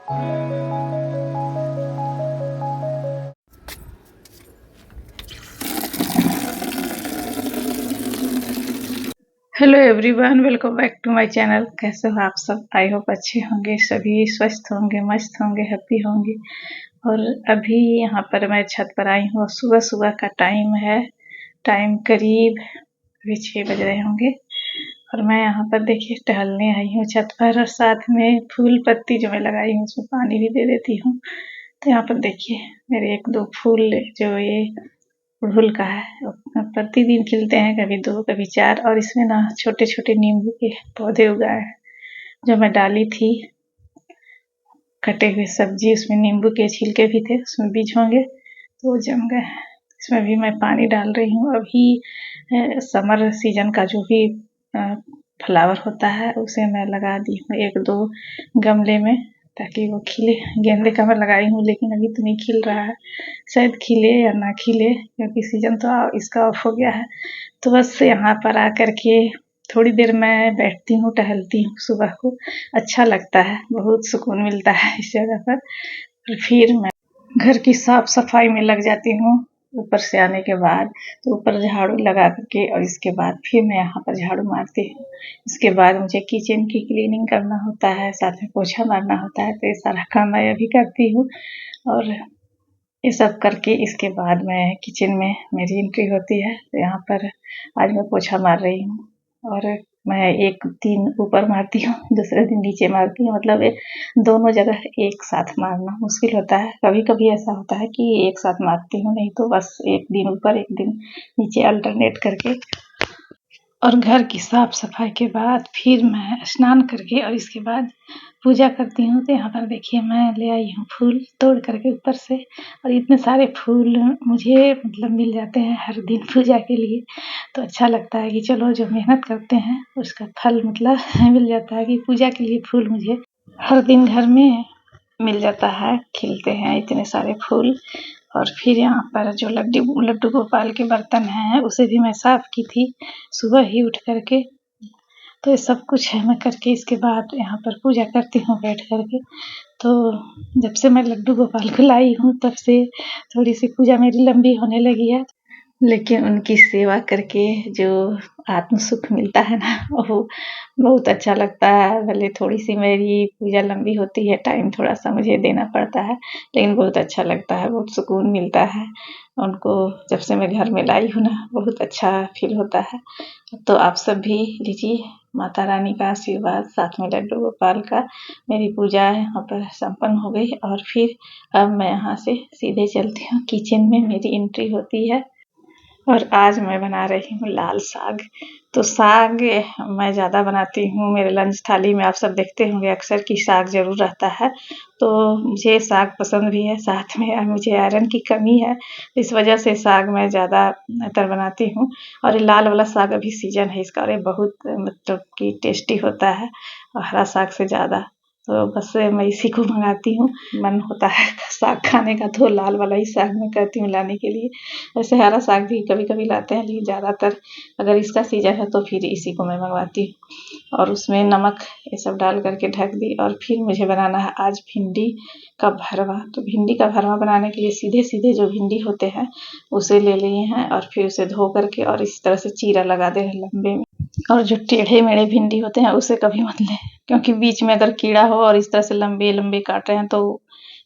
Hello everyone, welcome back to my channel. कैसे हो आप सब? आई होप अच्छे होंगे, सभी स्वस्थ होंगे, मस्त होंगे, हैप्पी होंगे। और अभी यहाँ पर मैं छत पर आई हूँ। सुबह सुबह का टाइम है, टाइम करीब अभी 6 बज रहे होंगे। और मैं यहाँ पर देखिए टहलने आई हूँ छत पर, और साथ में फूल पत्ती जो मैं लगाई हूँ उसमें पानी भी दे देती हूँ। तो यहाँ पर देखिए मेरे 1-2 फूल जो ये अड़हुल का है, प्रतिदिन खिलते हैं, कभी 2 कभी 4। और इसमें ना छोटे छोटे नींबू के पौधे उगाए हैं, जो मैं डाली थी कटे हुए सब्जी, उसमें नींबू के छिलके भी थे, उसमें बीज होंगे तो वो जम गए। इसमें भी मैं पानी डाल रही हूँ। अभी समर सीजन का जो भी फ्लावर होता है उसे मैं लगा दी हूँ 1-2 गमले में, ताकि वो खिले। गेंदे का मैं लगाई हूँ लेकिन अभी तो नहीं खिल रहा है, शायद खिले या ना खिले, क्योंकि सीजन तो इसका ऑफ हो गया है। तो बस यहाँ पर आकर के थोड़ी देर मैं बैठती हूँ, टहलती हूँ। सुबह को अच्छा लगता है, बहुत सुकून मिलता है इस जगह पर। और फिर मैं घर की साफ सफाई में लग जाती हूँ। ऊपर से आने के बाद तो ऊपर झाड़ू लगा करके, और इसके बाद फिर मैं यहाँ पर झाड़ू मारती हूँ। इसके बाद मुझे किचन की क्लीनिंग करना होता है, साथ में पोछा मारना होता है। तो ये सारा काम मैं अभी करती हूँ। और ये सब करके इसके बाद मैं किचन में मेरी एंट्री होती है। तो यहाँ पर आज मैं पोछा मार रही हूँ, और मैं एक दिन ऊपर मारती हूँ, दूसरे दिन नीचे मारती हूँ। मतलब ये दोनों जगह एक साथ मारना मुश्किल होता है। कभी कभी ऐसा होता है कि एक साथ मारती हूँ, नहीं तो बस एक दिन ऊपर एक दिन नीचे अल्टरनेट करके। और घर की साफ सफाई के बाद फिर मैं स्नान करके और इसके बाद पूजा करती हूँ। तो यहाँ पर देखिए मैं ले आई हूँ फूल तोड़ करके ऊपर से, और इतने सारे फूल मुझे मतलब मिल जाते हैं हर दिन पूजा के लिए। तो अच्छा लगता है कि चलो जो मेहनत करते हैं उसका फल मतलब मिल जाता है, कि पूजा के लिए फूल मुझे हर दिन घर में मिल जाता है, खिलते हैं इतने सारे फूल। और फिर यहाँ पर जो लड्डू गोपाल के बर्तन हैं उसे भी मैं साफ की थी सुबह ही उठ करके। तो ये सब कुछ है मैं करके इसके बाद यहाँ पर पूजा करती हूँ बैठ करके। तो जब से मैं लड्डू गोपाल को लाई हूँ तब से थोड़ी सी पूजा मेरी लंबी होने लगी है, लेकिन उनकी सेवा करके जो आत्म सुख मिलता है ना, वो बहुत अच्छा लगता है। भले थोड़ी सी मेरी पूजा लंबी होती है, टाइम थोड़ा सा मुझे देना पड़ता है, लेकिन बहुत अच्छा लगता है, बहुत सुकून मिलता है उनको। जब से मैं घर में लाई हूँ ना, बहुत अच्छा फील होता है। तो आप सब भी लीजिए माता रानी का आशीर्वाद, साथ में लड्डू गोपाल का। मेरी पूजा यहाँ पर संपन्न हो गई, और फिर अब मैं यहाँ से सीधे चलती हूँ किचन में, मेरी एंट्री होती है। और आज मैं बना रही हूँ लाल साग। तो साग मैं ज़्यादा बनाती हूँ, मेरे लंच थाली में आप सब देखते होंगे अक्सर कि साग ज़रूर रहता है। तो मुझे साग पसंद भी है, साथ में मुझे आयरन की कमी है, इस वजह से साग मैं ज़्यादातर बनाती हूँ। और ये लाल वाला साग अभी सीजन है इसका, और ये बहुत मतलब कि टेस्टी होता है हरा साग से ज़्यादा। तो बस मैं इसी को मंगाती हूँ, मन होता है साग खाने का तो लाल वाला ही साग मैं कहती हूँ लाने के लिए। वैसे हरा साग भी कभी कभी लाते हैं, लेकिन ज़्यादातर अगर इसका सीजन है तो फिर इसी को मैं मंगवाती हूँ। और उसमें नमक ये सब डाल करके ढक दी। और फिर मुझे बनाना है आज भिंडी का भरवा। तो भिंडी का भरवा बनाने के लिए सीधे सीधे जो भिंडी होते हैं उसे ले लिए हैं, और फिर उसे धो करके और इस तरह से चीरा लगा दे लंबे में। और जो टेढ़े मेढ़े भिंडी होते हैं उसे कभी मत लें, क्योंकि बीच में अगर कीड़ा हो और इस तरह से लंबे लंबे काट रहे हैं तो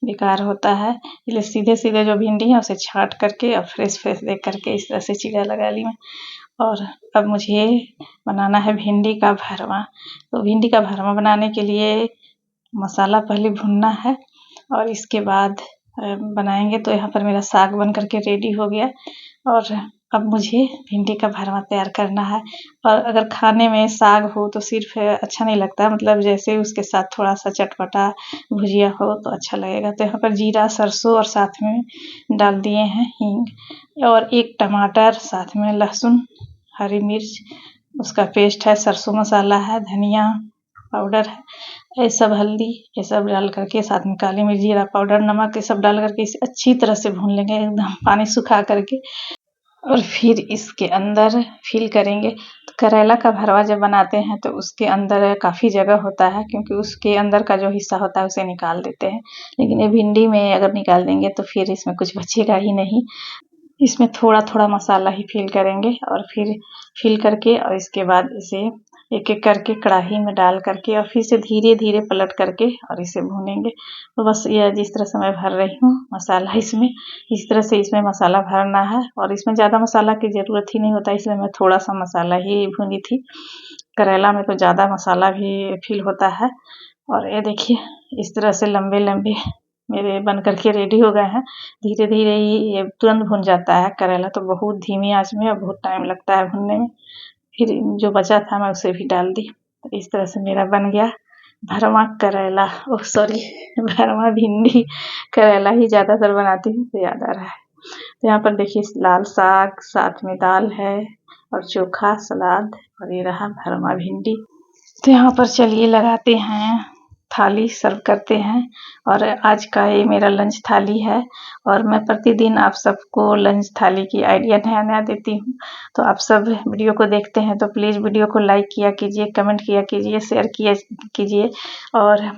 बेकार होता है। इसलिए सीधे सीधे जो भिंडी है उसे छाँट करके और फ्रेश फ्रेश देख करके इस तरह से चीरा लगा ली मैं। और अब मुझे बनाना है भिंडी का भरवा। तो भिंडी का भरवा बनाने के लिए मसाला पहले भुनना है, और इसके बाद बनाएंगे। तो यहाँ पर मेरा साग बन करके रेडी हो गया, और अब मुझे भिंडी का भरवा तैयार करना है। और अगर खाने में साग हो तो सिर्फ अच्छा नहीं लगता, मतलब जैसे उसके साथ थोड़ा सा चटपटा भुजिया हो तो अच्छा लगेगा। तो यहाँ पर जीरा सरसों और साथ में डाल दिए हैं हींग, और 1 टमाटर, साथ में लहसुन, हरी मिर्च, उसका पेस्ट है, सरसों मसाला है, धनिया पाउडर है, ये सब हल्दी, ये सब डाल करके, साथ में काली मिर्च, जीरा पाउडर, नमक, ये सब डाल करके इसे अच्छी तरह से भून लेंगे एकदम पानी सुखा करके। और फिर इसके अंदर फिल करेंगे। तो करेला का भरवा जब बनाते हैं तो उसके अंदर काफ़ी जगह होता है, क्योंकि उसके अंदर का जो हिस्सा होता है उसे निकाल देते हैं। लेकिन ये भिंडी में अगर निकाल देंगे तो फिर इसमें कुछ बचेगा ही नहीं। इसमें थोड़ा थोड़ा मसाला ही फिल करेंगे और फिर फिल करके और इसके बाद इसे एक एक करके कढ़ाई में डाल करके और फिर से धीरे धीरे पलट करके और इसे भूनेंगे। तो बस ये जिस तरह से मैं भर रही हूँ मसाला इसमें, इस तरह से इसमें मसाला भरना है। और इसमें ज़्यादा मसाला की ज़रूरत ही नहीं होता, इसलिए मैं थोड़ा सा मसाला ही भूनी थी। करेला में तो ज़्यादा मसाला भी फिल होता है। और ये देखिए इस तरह से लंबे लंबे मेरे बन करके रेडी हो गए हैं। धीरे धीरे ही ये तुरंत भुन जाता है करेला, तो बहुत धीमी आंच में और बहुत टाइम लगता है भुनने में। फिर जो बचा था मैं उसे भी डाल दी। तो इस तरह से मेरा बन गया भरवा करेला, ओह सॉरी भरवा भिंडी। करेला ही ज़्यादातर बनाती हूँ तो याद आ रहा है। तो यहाँ पर देखिए लाल साग, साथ में दाल है और चोखा, सलाद, और ये रहा भरवा भिंडी। तो यहाँ पर चलिए लगाते हैं थाली, सर्व करते हैं। और आज का ये मेरा लंच थाली है। और मैं प्रतिदिन आप सबको लंच थाली की आइडिया नया नया देती हूँ। तो आप सब वीडियो को देखते हैं तो प्लीज़ वीडियो को लाइक किया कीजिए, कमेंट किया कीजिए, शेयर किया कीजिए। और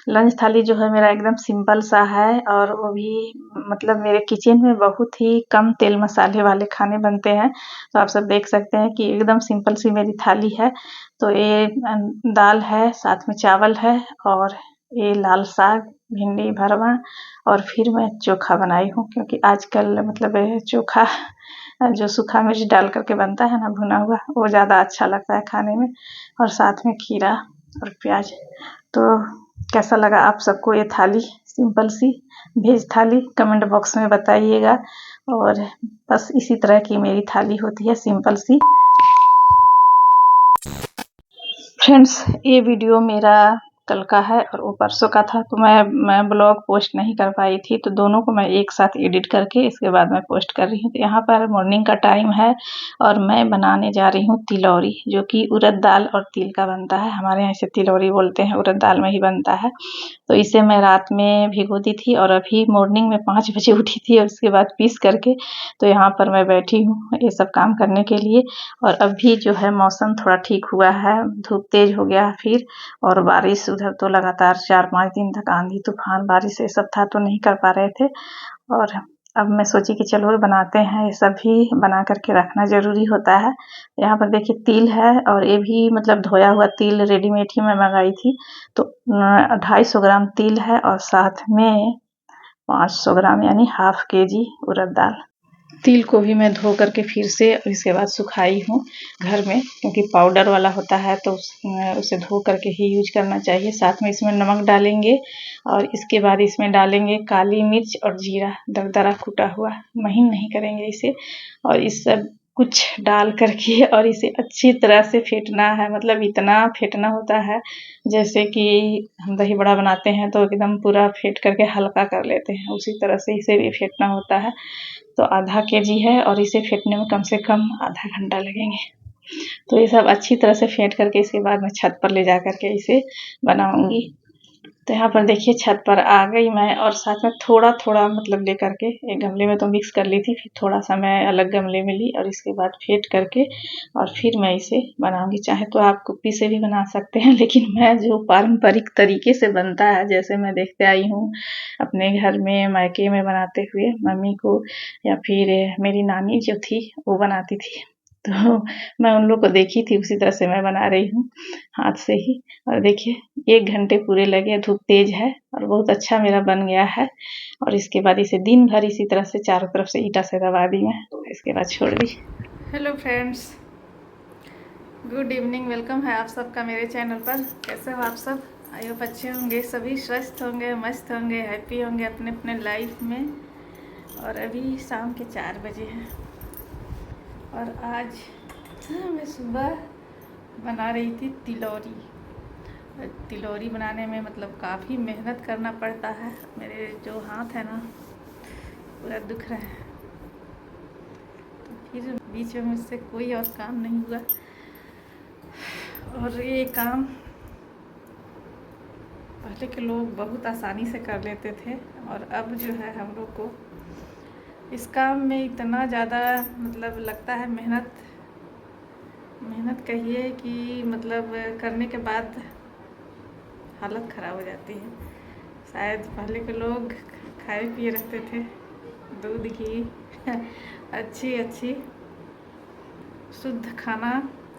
लंच थाली जो है मेरा एकदम सिंपल सा है, और वो भी मतलब मेरे किचन में बहुत ही कम तेल मसाले वाले खाने बनते हैं। तो आप सब देख सकते हैं कि एकदम सिंपल सी मेरी थाली है। तो ये दाल है, साथ में चावल है, और ये लाल साग, भिंडी भरवा, और फिर मैं चोखा बनाई हूँ, क्योंकि आजकल मतलब चोखा जो सूखा मिर्च डाल करके बनता है ना भुना हुआ, वो ज़्यादा अच्छा लगता है खाने में। और साथ में खीरा और प्याज। तो कैसा लगा आप सबको ये थाली, सिंपल सी वेज थाली, कमेंट बॉक्स में बताइएगा। और बस इसी तरह की मेरी थाली होती है, सिंपल सी। फ्रेंड्स ये वीडियो मेरा कल का है और वो परसों का था, तो मैं ब्लॉग पोस्ट नहीं कर पाई थी, तो दोनों को मैं एक साथ एडिट करके इसके बाद मैं पोस्ट कर रही हूँ। तो यहाँ पर मॉर्निंग का टाइम है और मैं बनाने जा रही हूँ तिलौरी, जो कि उड़द दाल और तिल का बनता है। हमारे यहाँ इसे तिलौरी बोलते हैं, उड़द दाल में ही बनता है। तो इसे मैं रात में भिगो दी थी और अभी मॉर्निंग में 5 बजे उठी थी, और उसके बाद पीस करके तो यहाँ पर मैं बैठी हूँ ये सब काम करने के लिए। और अभी जो है मौसम थोड़ा ठीक हुआ है, धूप तेज हो गया फिर, और बारिश उधर तो लगातार 4-5 दिन तक आंधी तूफान बारिश ये सब था, तो नहीं कर पा रहे थे। और अब मैं सोची कि चलो बनाते हैं, ये सब भी बना करके रखना ज़रूरी होता है। यहाँ पर देखिए तिल है, और ये भी मतलब धोया हुआ तिल रेडीमेड ही मैं मंगाई थी। तो 250 ग्राम तिल है, और साथ में 500 ग्राम यानी हाफ केजी उड़द दाल। तिल को भी मैं धो करके फिर से इसके बाद सुखाई हूँ घर में, क्योंकि पाउडर वाला होता है तो उसे धो करके ही यूज करना चाहिए। साथ में इसमें नमक डालेंगे, और इसके बाद इसमें डालेंगे काली मिर्च और जीरा दरदरा कूटा हुआ, महीन नहीं करेंगे इसे। और इस सब कुछ डाल करके और इसे अच्छी तरह से फेंटना है, मतलब इतना फेंटना होता है जैसे कि हम दही बड़ा बनाते हैं तो एकदम पूरा फेंट करके हल्का कर लेते हैं, उसी तरह से इसे भी फेंटना होता है। तो आधा केजी है और इसे फेंटने में कम से कम आधा घंटा लगेंगे। तो ये सब अच्छी तरह से फेंट करके इसके बाद मैं छत पर ले जा करके इसे बनाऊंगी। तो यहाँ पर देखिए छत पर आ गई मैं, और साथ में थोड़ा थोड़ा मतलब ले करके एक गमले में तो मिक्स कर ली थी, फिर थोड़ा सा मैं अलग गमले में ली और इसके बाद फेंट करके और फिर मैं इसे बनाऊंगी। चाहे तो आप कुप्पी से भी बना सकते हैं, लेकिन मैं जो पारंपरिक तरीके से बनता है, जैसे मैं देखते आई हूँ अपने घर में मायके में बनाते हुए मम्मी को, या फिर मेरी नानी जो थी वो बनाती थी, तो मैं उन लोग को देखी थी, उसी तरह से मैं बना रही हूँ हाथ से ही। और देखिए 1 घंटे पूरे लगे, धूप तेज है और बहुत अच्छा मेरा बन गया है। और इसके बाद इसे दिन भर इसी तरह से चारों तरफ से ईटा से दबा दी मैं, इसके बाद छोड़ दी। Hello friends, good evening, welcome है आप सबका मेरे चैनल पर। कैसे हो आप सब? आई होप अच्छे होंगे, सभी स्वस्थ होंगे, मस्त होंगे, हैप्पी होंगे अपने अपने लाइफ में। और अभी शाम के 4 बजे हैं, और आज मैं सुबह बना रही थी तिलौरी। तिलौरी बनाने में मतलब काफ़ी मेहनत करना पड़ता है, मेरे जो हाथ है ना पूरा दुख रहा है, तो फिर बीच में मुझसे कोई और काम नहीं हुआ। और ये काम पहले के लोग बहुत आसानी से कर लेते थे, और अब जो है हम लोग को इस काम में इतना ज़्यादा मतलब लगता है मेहनत कहिए कि मतलब करने के बाद हालत ख़राब हो जाती है। शायद पहले के लोग खाए पिए रखते थे, दूध घी अच्छी शुद्ध खाना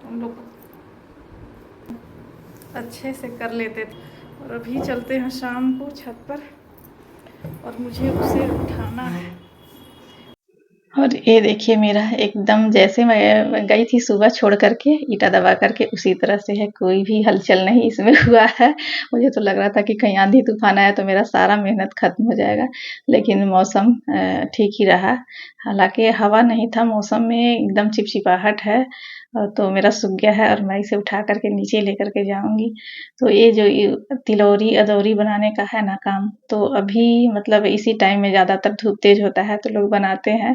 उन लोग अच्छे से कर लेते थे। और अभी चलते हैं शाम को छत पर और मुझे उसे उठाना है। और ये देखिए मेरा एकदम जैसे मैं गई थी सुबह छोड़ करके ईटा दबा करके उसी तरह से है, कोई भी हलचल नहीं इसमें हुआ है। मुझे तो लग रहा था कि कहीं आंधी तूफान आया तो मेरा सारा मेहनत खत्म हो जाएगा, लेकिन मौसम ठीक ही रहा। हालांकि हवा नहीं था, मौसम में एकदम चिपचिपाहट है। तो मेरा सूख गया है और मैं इसे उठा करके नीचे लेकर के जाऊंगी। तो ये जो तिलौरी अदौरी बनाने का है ना काम, तो अभी मतलब इसी टाइम में ज़्यादातर धूप तेज होता है तो लोग बनाते हैं।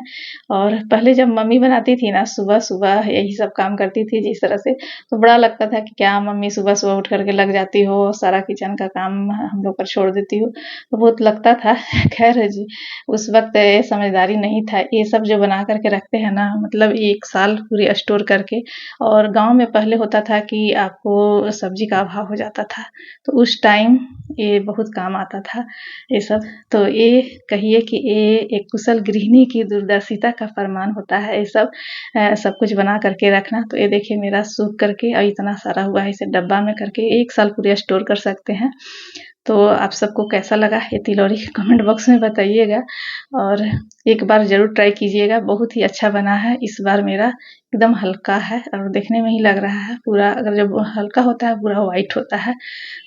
और पहले जब मम्मी बनाती थी ना सुबह-सुबह यही सब काम करती थी जिस तरह से, तो बड़ा लगता था कि क्या मम्मी सुबह-सुबह उठ कर के लग जाती हो, सारा किचन का काम हम लोग पर छोड़ देती हो, तो बहुत लगता था। खैर जी, उस वक़्त ये समझदारी नहीं था। ये सब जो बना कर के रखते हैं ना मतलब 1 साल पूरे स्टोर करके। और गाँव में पहले होता था कि आपको सब्ज़ी का अभाव हो जाता था, तो उस टाइम ये बहुत काम आता था ये सब। तो ये कहिए कि ये एक कुशल गृहिणी की दूरदर्शिता का प्रमाण होता है ये सब। सब कुछ बना करके रखना। तो ये देखिए मेरा सूख करके और इतना सारा हुआ है, इसे डब्बा में करके 1 साल पूरे स्टोर कर सकते हैं। तो आप सबको कैसा लगा ये तिलौरी कमेंट बॉक्स में बताइएगा और एक बार ज़रूर ट्राई कीजिएगा, बहुत ही अच्छा बना है। इस बार मेरा एकदम हल्का है और देखने में ही लग रहा है पूरा, अगर जब हल्का होता है पूरा व्हाइट होता है।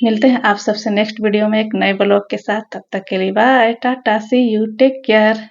मिलते हैं आप सबसे नेक्स्ट वीडियो में एक नए ब्लॉग के साथ, तब तक के लिए bye tata see you take care.